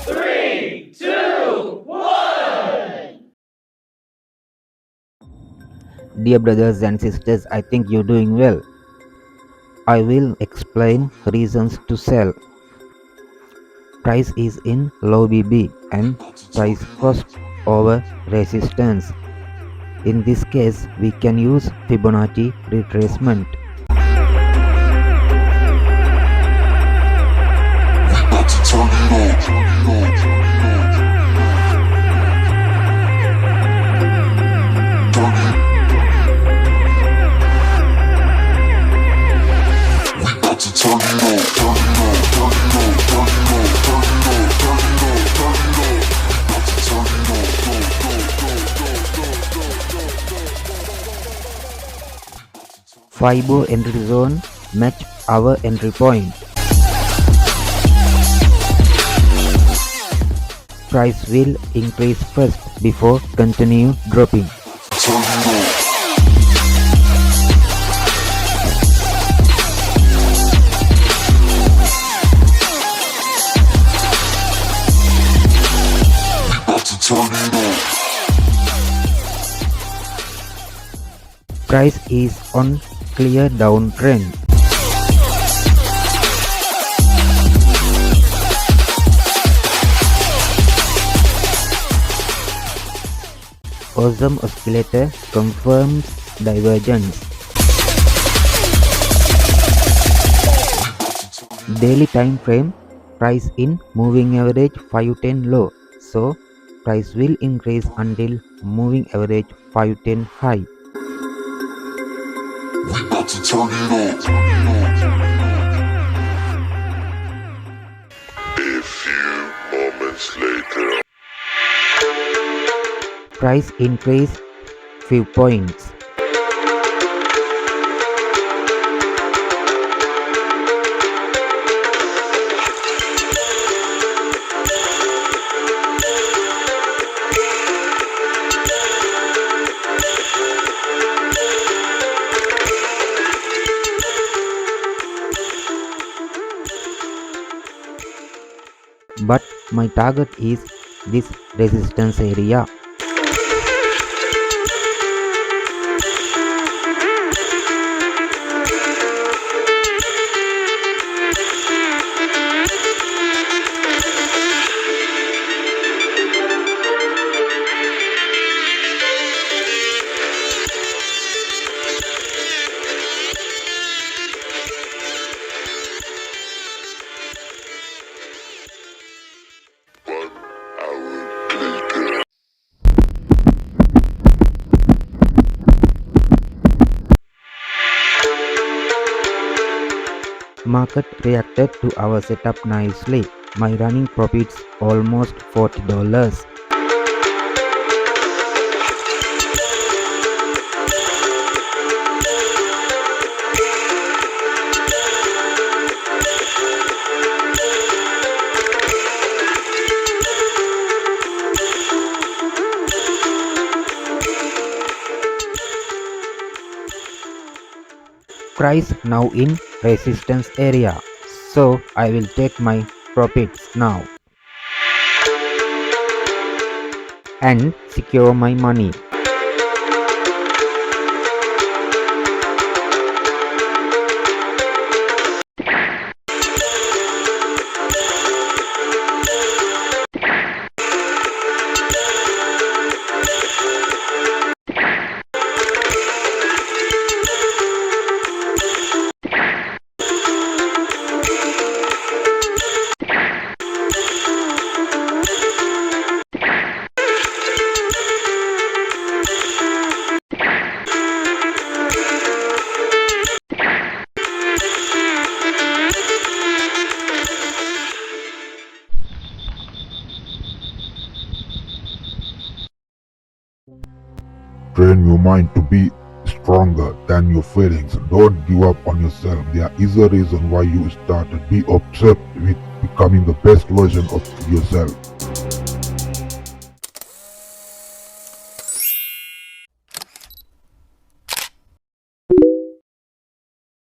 Three, two, one. Dear brothers and sisters, I think you're doing well. I will explain reasons to sell. Price is in low BB and price cost over resistance. In this case, we can use Fibonacci retracement. Fibo entry zone match our entry point. Price will increase first before continue dropping. Price is on clear downtrend. Awesome oscillator confirms divergence. Daily time frame, price in moving average 510 low, so price will increase until moving average 510 high. We about to turn it on. A few moments later. Price increase few points. But my target is this resistance area. Market reacted to our setup nicely. My running profits almost $40. Price now in resistance area, so I will take my profits now and secure my money. Train your mind to be stronger than your feelings. Don't give up on yourself. There is a reason why you started. Be obsessed with becoming the best version of yourself.